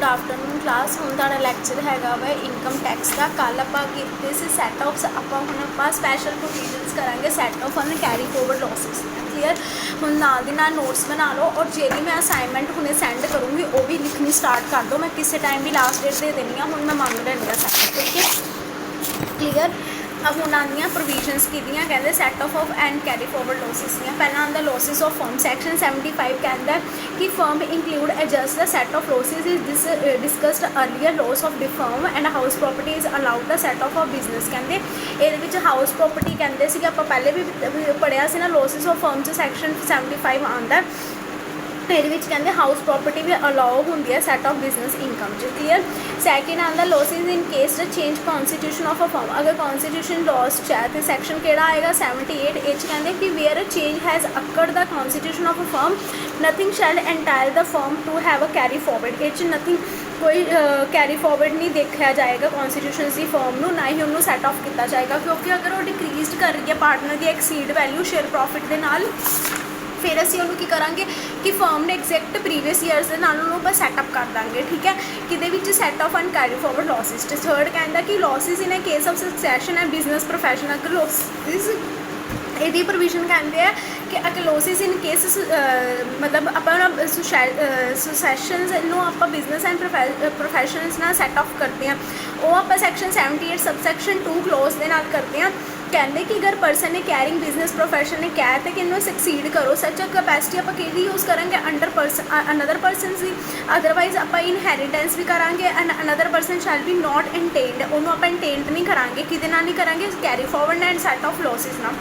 Good afternoon class. हुण तुहाडा lecture हैगा वा इनकम टैक्स का। कल आपां कीते सी सैट ऑफ, हुण आपां स्पैशल प्रोविजनस करांगे set off on carry forward losses. Clear. हुण नाल दी नाल नोट्स बना लो और जेह्ड़ी मैं असाइनमेंट हुणे सेंड करूँगी वो भी लिखनी स्टार्ट कर दो। मैं किसी टाइम भी लास्ट डेट दे देनी है। हुण मैं मंग लैनी है सारे। ठीक है, क्लीयर। अब हुण आंदियां प्रोविजनस कीतियां, कहते set off and carry forward losses दियां। पहला आंदा लॉसिस ऑफ फर्म। सैक्शन 75 कहता कि firm include adjust the set off losses is discussed earlier. Loss of the firm and house property is allowed the set off business. कहते ये house property कहते सी, आप पहले भी पढ़िया से ना लॉसिस ऑफ फर्म च सैक्शन 75 आंदा। ये कहते हाउस प्रॉपर्टी भी अलाउ होंगी है सैट ऑफ बिजनेस इनकम च। क्लीयर। सैकेंड आंदा losses in case change constitution of a firm. अगर कॉन्स्टिट्यूशन लॉस च है तो सैक्शन केड़ा आएगा 78 कहते कि where change has occurred the constitution of a firm nothing shall entire the firm to have a carry forward. ये नथिंग कोई कैरी फॉरवर्ड नहीं देखा जाएगा कॉन्स्टिट्यूशन की फर्म को, ना ही उन्होंने सैट ऑफ किया जाएगा। क्योंकि अगर वो डिक्रीज कर रही है पार्टनर की एक्सीड वैल्यू शेयर प्रॉफिट के नाल, फिर असी उन्होंने की करांगे कि फर्म ने एग्जैक्ट प्रीवियस ईयर्स के नाल उन्होंने सैटअप कर देंगे। ठीक है, कि set off and carry forward losses. Third कहता कि losses in a case of succession and business profession. अगर लॉसिस ये प्रोविजन कहते हैं कि अगर लॉसिस इन केस मतलब अपन सुसैशन आप बिजनेस एंड प्रोफैशनस ना सैट ऑफ करते हैं, वो आप सैक्शन 78 सबसैक्शन 2 क्लोज के नाल करते हैं। कहते कि अगर पर्सन ने कैरिंग बिजनेस प्रोफैशन ने कहते कि इन्होंने सक्सीड करो, सच कैपेसिटी आप कि यूज़ करेंगे अंडर पर्सन अनदर पर्सन की। अदरवाइज आप इनहेरिटेंस भी करांगे and another person shall be not intended. उन्होंने आप इंटेन्ड नहीं करांगे, कि नहीं करांगे carry forward and set off losses ना।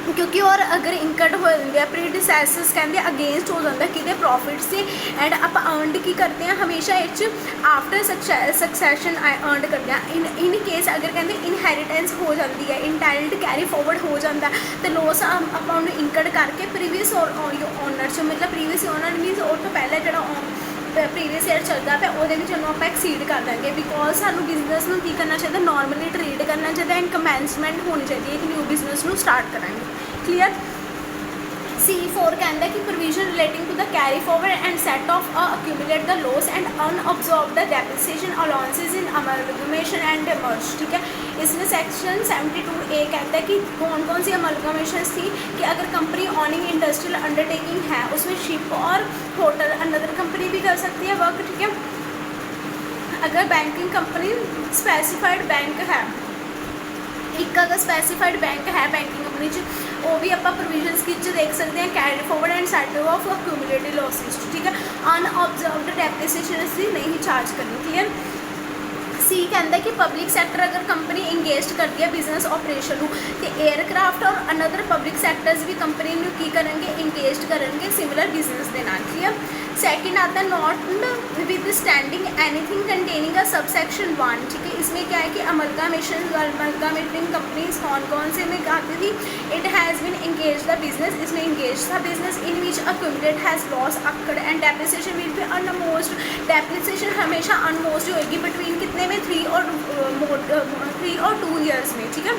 क्योंकि और अगर इंकर्ड हो जाते हैं प्रीडिसेसर्स कहते अगेंस्ट हो जाता है कि प्रॉफिट से। एंड आप अर्नड की करते हैं हमेशा इच आफ्टर सक्सैशन अर्नड करते हैं। इन केस अगर कहते इनहेरिटेंस हो जाती है, इंटाइल्ड कैरी फॉरवर्ड हो जाता है, तो लॉस आप इंकर्ड करके प्रीवियस ओनर च, मतलब प्रीवियस ओनर मीनस और तो पहले जो प्रीवियस ईयर चलता पे वो आप एक्सीड कर देंगे। बिकॉज सानू बिजनेस में की करना चाहिए, नॉर्मली ट्रीट करना चाहिए एंड कमेंसमेंट होनी चाहिए एक न्यू बिजनेस में स्टार्ट करेंगे। क्लीयर। C4 कहता है कि provision relating to the carry forward and set off accumulate the loss and unabsorb the depreciation allowances in amalgamation and merge. ठीक है, इसमें सेक्शन 72A कहता है कि कौन कौन सी अमलगमेशन थी कि अगर कंपनी ऑनिंग इंडस्ट्रियल अंडरटेकिंग है उसमें शिप और होटल अनदर कंपनी भी कर सकती है वर्क। ठीक है, अगर बैंकिंग कंपनी स्पेसिफाइड बैंक है, एक अगर स्पेसिफाइड बैंक है बैंकिंग कंपनी वो भी आप प्रोविजनस की देख सकते हैं carry forward and set of accumulated losses. ठीक है, अनऑब्जर्व्ड डेप्रिसिएशन नहीं चार्ज करनी। क्लियर। सी कहता है कि पब्लिक सैक्टर अगर कंपनी इंगेज करती है बिजनेस ऑपरेशन तो एयरक्राफ्ट और अनदर पब्लिक सैक्टर्स भी कंपनी की करेंगे इंगेज करेंगे सिमिलर बिजनेस के नाल। क्लियर। सेकेंड आता है not with standing anything containing a subsection 1। ठीक है, इसमें क्या है कि अमलगामेटिंग कंपनीज कौन कौन से में आती थी। It has been engage the business, इसमें इंगेज था business in which accumulate has loss accrued and depreciation will be unmost. Depreciation हमेशा अनमोस्ट होएगी बिटवीन कितने में 3 और 2 ईयर्स में। ठीक है,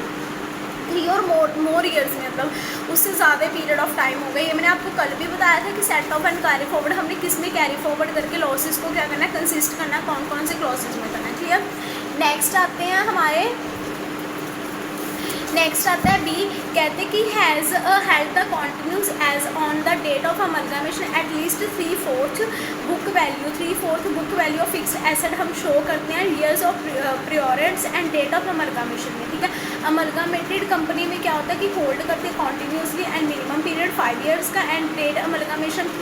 3 और मोर ईयर्स में, मतलब उससे ज़्यादा पीरियड ऑफ टाइम हो गई। ये मैंने आपको कल भी बताया था कि set off and carry forward हमने किस में कैरी फॉरवर्ड करके लॉसेस को क्या करना है, कंसिस्ट करना है, कौन कौन से क्लॉसेस में करना है। क्लियर। नेक्स्ट आते हैं हमारे, नेक्स्ट आता है बी। कहते कि has held the continuous as on the date of amalgamation at least 3/4 book value. 3/4 book value of fixed asset हम शो करते हैं years of periods and date of amalgamation में। ठीक है, अमलगामेटेड कंपनी में क्या होता है कि होल्ड करते हैं continuously and minimum period 5 years का and date amalgamation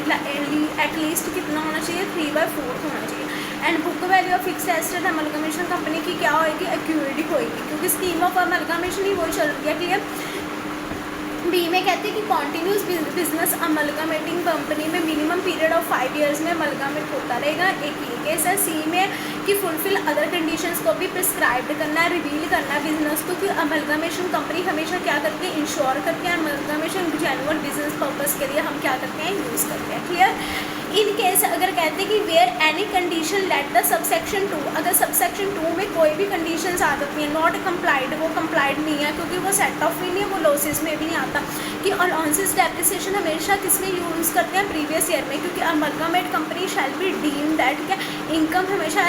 at least कितना होना चाहिए 3/4 होना चाहिए। And book value of fixed asset amalgamation company की क्या होएगी, एक्यूरेटिक होएगी, क्योंकि स्कीम ऑफ अमलगामेशन ही वही चल रही है। क्लियर। बी में कहते हैं कि कॉन्टिन्यूस बिजनेस अमलगामेटिंग कंपनी में मिनिमम पीरियड ऑफ 5 ईयर्स में अमलगामेट होता रहेगा, एक ये केस है। सी में कि फुलफिल अदर कंडीशंस को भी प्रिस्क्राइब करना है, रिवील करना है बिजनेस को, कि अमलगामेशन कंपनी हमेशा क्या करती है, इंश्योर करते हैं अमलगामेशन जेन्युइन बिजनेस पर्पस के लिए हम क्या करते हैं, यूज़ करते हैं। क्लियर। इन केस अगर कहते हैं कि where any condition let the subsection 2, अगर सबसेक्शन 2 में कोई भी कंडीशंस आ जाती हैं नॉट कंप्लाइड, वो कंप्लाइड नहीं है क्योंकि वो सेट ऑफ भी नहीं है, वो लॉसेस में भी नहीं आता। कि अलाउंसेस डेप्रिसिएशन हमेशा किसमें यूज़ करते हैं, प्रीवियस ईयर में, क्योंकि amalgamate company shall be deem that, क्या इनकम हमेशा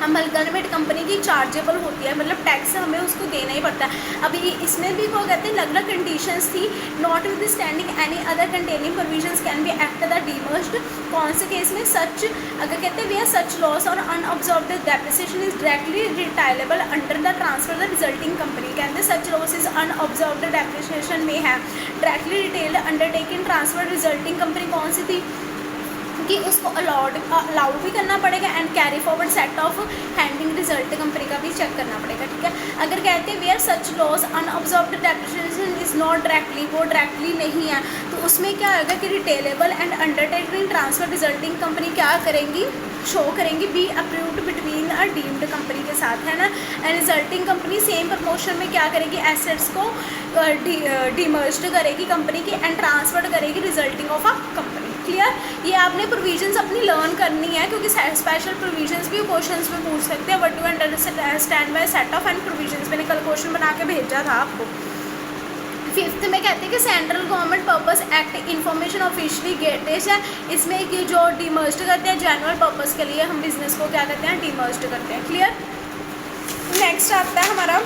अमलगामेट कंपनी की चार्जेबल होती है, मतलब टैक्स हमें उसको देना ही पड़ता है। अभी इसमें भी क्या कहते हैं, अलग अलग कंडीशंस थी। Notwithstanding any other containing provisions can be act the demerged. कौन से केस में, सच अगर कहते हैं वी आर सच लॉस और unabsorbed depreciation is directly retirable under the transfer the resulting company. कहते हैं such loss is unabsorbed depreciation में है directly retailed undertaking transfer resulting company कौन सी थी कि उसको अलाउ भी करना पड़ेगा and carry forward set off handing result company का भी चेक करना पड़ेगा, ठीक है। अगर कहते हैं we are such loss unabsorbed depreciation is not directly, वो डायरेक्टली नहीं है, तो उसमें क्या होगा कि retailable and undertaking transfer resulting company क्या करेंगी, शो करेंगी be approved between a deemed company के साथ, है ना। And resulting company same promotion में क्या करेगी, एसेट्स को डिमर्ज्ड करेगी कंपनी की एंड ट्रांसफर करेगी resulting of a company. Clear, ये आपने प्रोविजंस अपनी लर्न करनी है, क्योंकि स्पेशल प्रोविजंस भी क्वेश्चंस में पूछ सकते हैं। What do understand by set off and provisions, मैंने कल क्वेश्चन बना के भेजा था आपको। फिफ्थ में कहते हैं कि central government purpose act information officially गेटेज है, इसमें कि जो डिमर्ज्ड करते हैं जनरल पर्पस के लिए हम बिजनेस को क्या करते हैं, डिमर्ज्ड करते हैं। क्लियर, नेक्स्ट आता है हमारा,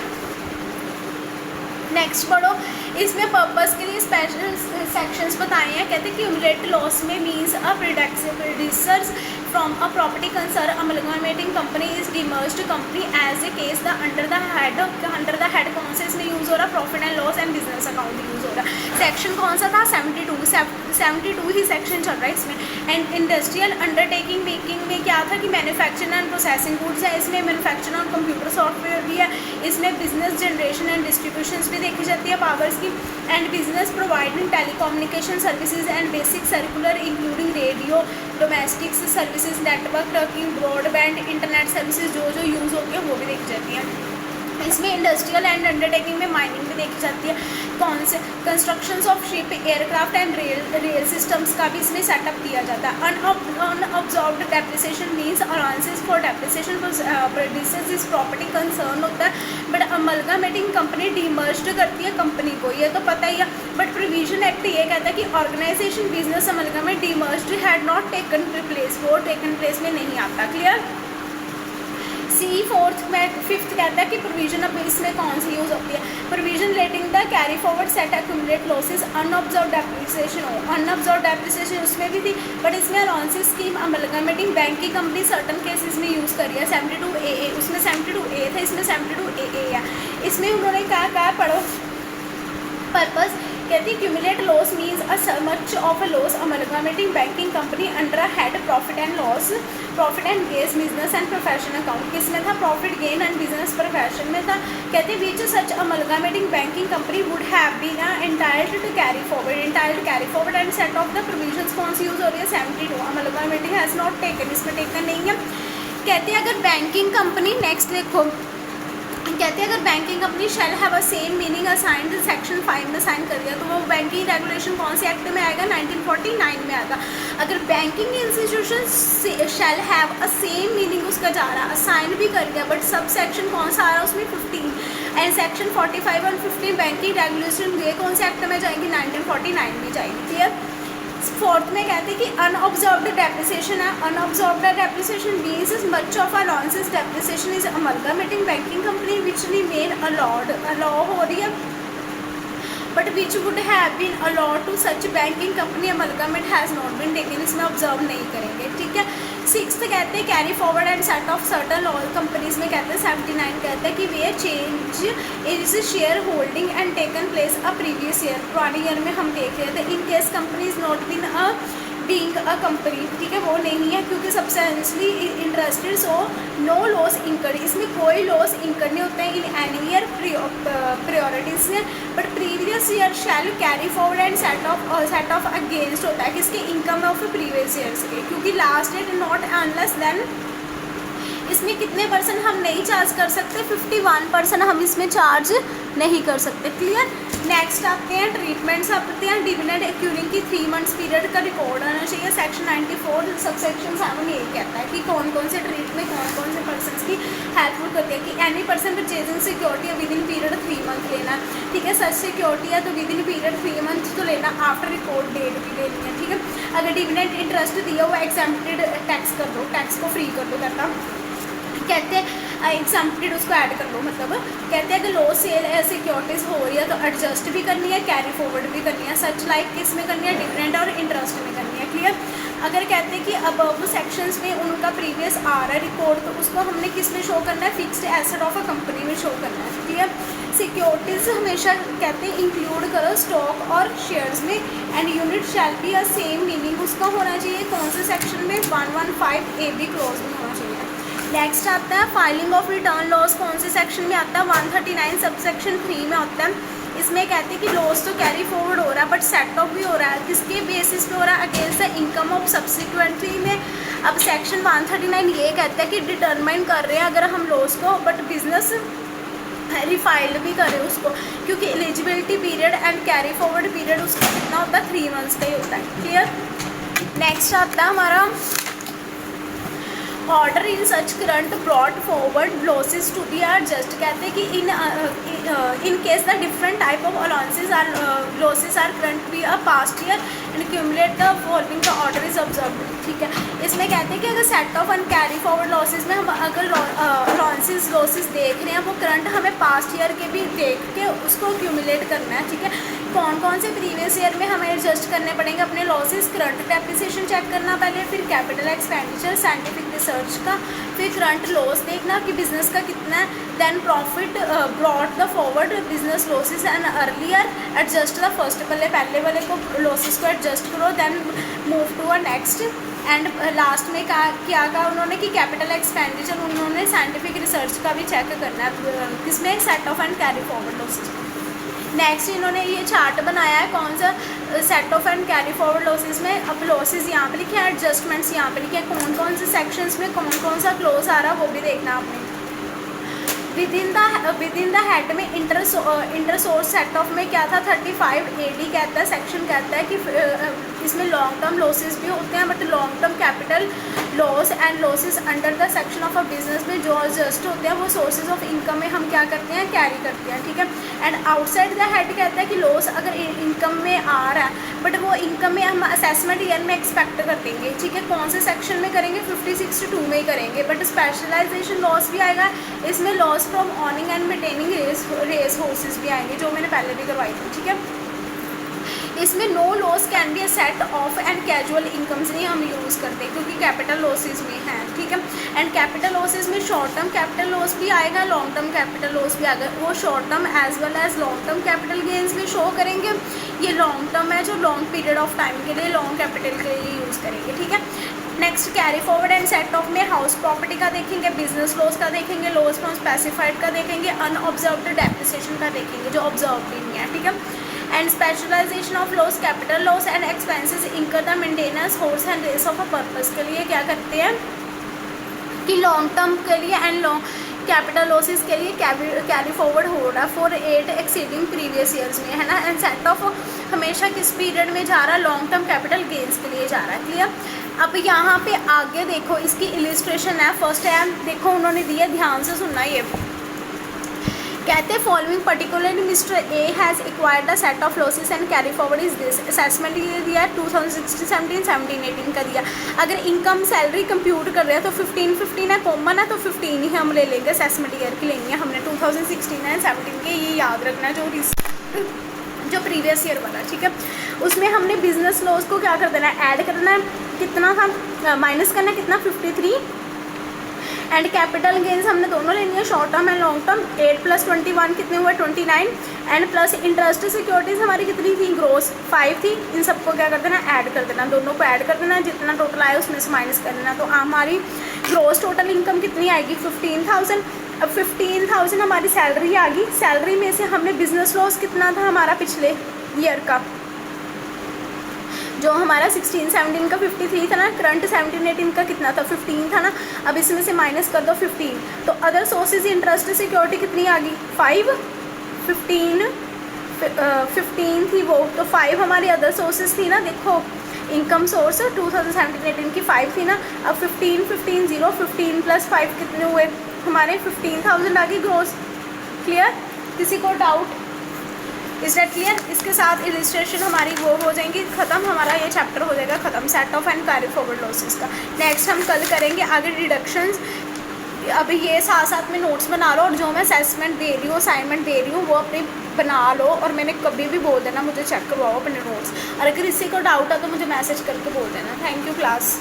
नेक्स्ट पढ़ो, इसमें पर्पस के लिए स्पेशल सेक्शंस बताए हैं। कहते हैं कि क्यूमुलेटेड लॉस में means a predecessors from a property concern amalgamating company is demerged company as a case the under the head कौन सा इसमें यूज़ हो रहा है, profit and loss and business account use हो रहा है। सेक्शन कौन सा था, 72 ही सेक्शन चल रहा है इसमें। एंड इंडस्ट्रियल अंडरटेकिंग मेकिंग में क्या था कि मैन्युफैक्चरिंग एंड प्रोसेसिंग गुड्स है, इसमें मैन्युफैक्चरिंग और कंप्यूटर सॉफ्टवेयर भी है, इसमें बिजनेस जनरेशन एंड डिस्ट्रीब्यूशन भी देखी जाती है पावर्स की, and business providing telecommunication services and basic circular including radio domestics services network trucking broadband internet services जो यूज़ होती है वो भी देखी जाती है। इसमें इंडस्ट्रियल एंड अंडरटेकिंग में माइनिंग भी देखी जाती है। कौन से, constructions of ship aircraft and rail systems का भी इसमें सेटअप किया जाता है। Unabsorbed depreciation means allowances for depreciation producers इस प्रॉपर्टी कंसर्न होता है, बट अमलगामेटिंग कंपनी डिमर्ज्ड करती है कंपनी को, ये तो पता ही है। बट प्रोविजन एक्ट ये कहता है कि organisation business amalgamate demerged had not taken place, वो टेकन प्लेस में नहीं आता। क्लियर, सी फोर्थ में फिफ्थ कहता है कि प्रोविजन अब इसमें कौन सी यूज़ होती है, provision relating the carry forward set accumulate losses unabsorbed depreciation हो, अनअब्जॉर्ब्ड डेप्रिसिएशन उसमें भी थी, बट इसमें अलाउंसेस स्कीम अमलगामेटिंग बैंक की कंपनी सर्टन केसेस में यूज़ करी है। 72A, उसमें 72A था, इसमें 72AA है। इसमें उन्होंने कहा पढ़ो पर्पस, कहती है cumulate loss means a much of a loss amalgamating banking company under a head profit and loss, profit and gain business and profession account, किसमें था, profit gain and business profession में था। कहते हैं which such amalgamating banking company would have been entitled to carry forward and set off the provisions कौन सी use हो रही है, 72 अमलगामेटिंग हैज़ नॉट टेकन, इसमें टेकन नहीं है। कहते हैं अगर बैंकिंग कंपनी, नेक्स्ट देखो, कहते हैं अगर banking company shall have a same meaning assigned section 5 में साइन कर दिया तो वो बैंकिंग रेगुलेशन कौन से एक्ट में आएगा, 1949 में आएगा। अगर banking institution shall have a same meaning उसका जा रहा असाइन भी कर दिया, बट सब सेक्शन कौन सा आ रहा है उसमें 15 एंड सेक्शन 45 और 15 बैंकिंग रेगुलेशन ये कौन से एक्ट में जाएंगी, 1949 में जाएगी। क्लियर, फोर्थ में कहते हैं कि अनऑब्जॉर्ब्ड डेप्रिसिएशन है, unabsorbed depreciation means is much of allowances depreciation is amalgamating banking company which remain allow हो रही है, but which would have been allowed to such banking company amalgamate has not been taken, इसमें observe नहीं करेंगे। ठीक है, sixth कहते हैं carry forward and set off certain law companies में कहते हैं 79 कहते हैं कि where change is share holding and taken place a previous year, पुराने ईयर में हम देख रहे थे। In case company is not been a being a company, ठीक है, वो नहीं है क्योंकि substantially interested, so no loss incurred, इसमें कोई लॉस इंकर्ड नहीं होता है इन एनी ईयर प्रायोरिटीज में, but previous year shall carry forward and set off against होता है किसके, इनकम ऑफ प्रीवियस ईयर्स के, क्योंकि last date not unless then, इसमें कितने % हम नहीं चार्ज कर सकते, 51% हम इसमें चार्ज नहीं कर सकते। क्लियर, नेक्स्ट आते हैं ट्रीटमेंट्स आते हैं। डिविडेंड एक्यूरिंग की 3 मंथ्स पीरियड का रिकॉर्ड आना चाहिए। सेक्शन 94 सबसेक्शन 7 ये कहता है कि कौन कौन से ट्रीट में कौन कौन से पर्सन की हेल्पफुल करती है कि एनी पर्सन परचेजिंग सिक्योरिटी है विद इन पीरियड 3 मंथ लेना, ठीक है। सच सिक्योरिटी है तो विद इन पीरियड 3 मंथ तो लेना, आफ्टर रिकॉर्ड डेट भी लेनी है, ठीक है। अगर डिविडेंड इंटरेस्ट दिया हुआ एग्जेम्प्टेड टैक्स कर दो, टैक्स को फ्री कर दो करता कहते हैं, एग्जाम्प्टेड उसको ऐड कर लो, मतलब कहते हैं कि लो सेल सिक्योरिटीज़ हो रही है तो एडजस्ट भी करनी है, कैरी फॉरवर्ड भी करनी है। सच लाइक किस में करनी है, डिविडेंड और इंटरेस्ट में करनी है, क्लियर। अगर कहते हैं कि अब वो सेक्शंस में उनका प्रीवियस आ रहा है रिकॉर्ड तो उसको हमने किस में शो करना है, fixed asset of a company में शो करना है, क्लियर। सिक्योरिटीज़ हमेशा कहते हैं इंक्लूड करो स्टॉक और शेयर्स में, and unit shall be a same meaning उसका होना चाहिए कौन से सेक्शन में, 115 AB क्लॉज में होना चाहिए। नेक्स्ट आता है फाइलिंग ऑफ रिटर्न लॉस, कौन से सेक्शन में आता है, 139 सबसेक्शन 3 में आता है। इसमें कहते हैं कि लॉस तो कैरी फॉरवर्ड हो रहा है बट सेट ऑफ भी हो रहा है, किसके बेसिस पे हो रहा है, against the income of subsequently में। अब सेक्शन 139 ये कहता है कि डिटरमाइन कर रहे हैं अगर हम लॉस को, बट बिजनेस रिफाइल्ड भी करें उसको, क्योंकि eligibility period and carry forward period उसका कितना होता है, 3 मंथ्स का ही होता है, क्लियर। नेक्स्ट आता है हमारा order in such current brought forward losses to be are just, कहते हैं कि in case the different type of allowances are losses are current be a past year and cumulate the following the order is observed, ठीक है। इसमें कहते हैं कि अगर set off and carry forward losses में हम अगर अलाउंसेज लॉसेज देख रहे हैं वो करंट हमें पास्ट ईयर के भी देख के उसको क्यूमुलेट करना है, ठीक है। कौन कौन से प्रीवियस ईयर में हमें एडजस्ट करने पड़ेंगे अपने लॉसेज, करंट डेप्रिसिएशन चेक करना पहले, फिर कैपिटल एक्सपेंडिचर, साइंटिफिक रिसर्च का, फिर करंट लॉस देखना कि बिजनेस का कितना है, then profit brought the forward business losses and earlier adjust the first, पहले वाले को लॉसेज को एडजस्ट करो, then move to a next, and लास्ट में क्या कहा उन्होंने कि कैपिटल एक्सपेंडिचर उन्होंने साइंटिफिक रिसर्च का भी चेक करना है किसमें, set off and carry forward losses. Next इन्होंने ये चार्ट बनाया है कौन सा, set off and carry forward losses में। अब लॉसेज यहाँ पे लिखे हैं, एडजस्टमेंट्स यहाँ पे लिखे हैं, कौन कौन से सेक्शंस में कौन कौन सा क्लोज आ रहा है वो भी देखना आपने। विद इन द हेड में इंटर सोर्स सेट ऑफ में क्या था, 35 AD कहता है, सेक्शन कहता है कि इसमें लॉन्ग टर्म लॉसेज भी होते हैं, but long term capital loss and losses under the section of a business में जो एडजस्ट होते हैं वो सोर्सेज ऑफ इनकम में हम क्या करते हैं, कैरी करते हैं, ठीक है। एंड आउटसाइड द हेड कहता है कि लॉस अगर इनकम में आ रहा है बट वो इनकम में हम असेसमेंट ईयर में एक्सपेक्ट करेंगे, ठीक है। कौन से सेक्शन में करेंगे, 5062 में ही करेंगे, बट स्पेशलाइजेशन लॉस भी आएगा इसमें, loss from owning and maintaining race horses भी आएंगे जो मैंने पहले भी करवाई थी, ठीक है। इसमें no loss can be a set off and casual incomes नहीं हम यूज़ करते क्योंकि कैपिटल लॉसेज में है, ठीक है। एंड कैपिटल लॉसेज में शॉर्ट टर्म कैपिटल लॉस भी आएगा, लॉन्ग टर्म कैपिटल लॉस भी आएगा, वो short term as well as long term capital gains में शो करेंगे। ये लॉन्ग टर्म है जो लॉन्ग पीरियड ऑफ टाइम के लिए लॉन्ग कैपिटल के लिए यूज़ करेंगे, ठीक है। Next carry forward and set of में हाउस प्रॉपर्टी का देखेंगे, बिजनेस लॉस का देखेंगे, लॉस फ्रॉम स्पेसिफाइड का देखेंगे, अनऑब्जर्व्ड डेप्रिसिएशन का देखेंगे जो ऑब्जर्व नहीं है, ठीक है। And specialisation of loss, capital loss and expenses incur the maintenance horse and race of a purpose के लिए क्या करते हैं कि लॉन्ग टर्म के लिए एंड लॉन्ग कैपिटल लॉसेस के लिए कैरी फॉरवर्ड हो रहा है फॉर 8 एक्सीडिंग प्रीवियस ईयर्स में, है ना। एंड सेट ऑफ हमेशा किस पीरियड में जा रहा है, लॉन्ग टर्म कैपिटल गेंस के लिए जा रहा है, क्लियर। अब यहाँ पे आगे देखो इसकी इलिस्ट्रेशन है, फर्स्ट है देखो उन्होंने दिया, ध्यान से सुनना। ये कहते हैं following particularly mister A has acquired the set of losses and carry forward is this. Assessment ये दिया 2016, 17, 17, 18 का दिया। अगर इनकम सैलरी कंप्यूट कर रहे हैं तो 15 है, कॉमन है तो 15 ही हम ले लेंगे, असेसमेंट ईयर की लेंगे हमने 2016 एंड 17 के, ये याद रखना जो प्रीवियस ईयर वाला, ठीक है। उसमें हमने बिजनेस लॉस को क्या कर देना है, ऐड करना है, कितना था माइनस करना है, कितना 53, एंड कैपिटल गेंस हमने दोनों लेनी है, short term and long term. 8 + 21 कितने हुए, 29, एंड प्लस इंटरेस्ट सिक्योरिटीज़ हमारी कितनी थी, ग्रोस 5 थी। इन सबको क्या कर देना, ऐड कर देना, दोनों को ऐड कर देना, जितना टोटल आया उसमें से माइनस कर देना। तो हमारी ग्रोस टोटल इनकम कितनी आएगी, 15,000। अब 15,000 हमारी सैलरी आ गई, सैलरी में से हमने बिजनेस लॉस कितना था हमारा पिछले ईयर का, जो हमारा 16, 17 का 53 था ना, करंट 17, 18 का कितना था, 15 था ना। अब इसमें से माइनस कर दो 15, तो अदर सोर्सेज इंटरेस्ट सिक्योरिटी कितनी आ गई, 5, 15, 15 थी वो, तो 5 हमारी अदर सोर्सेज थी ना, देखो इनकम सोर्स 2017-18 की 5 थी ना, अब 15 0 15 + 5 कितने हुए हमारे 15,000 आ गई ग्रोस। क्लियर? किसी को डाउट? Is that clear? इसके साथ इलिस्ट्रेशन हमारी वो हो जाएंगी ख़त्म, हमारा ये चैप्टर हो जाएगा ख़त्म set off and carry forward losses का। नेक्स्ट हम कल करेंगे आगे डिडक्शंस। अभी ये साथ साथ में नोट्स बना लो, और जो मैं असेसमेंट दे रही हूँ, असाइनमेंट दे रही हूँ, वो अपने बना लो, और मैंने कभी भी बोल देना मुझे चेक करवाओ अपने नोट्स, और अगर किसी को डाउट है तो मुझे मैसेज करके बोल देना। Thank you class.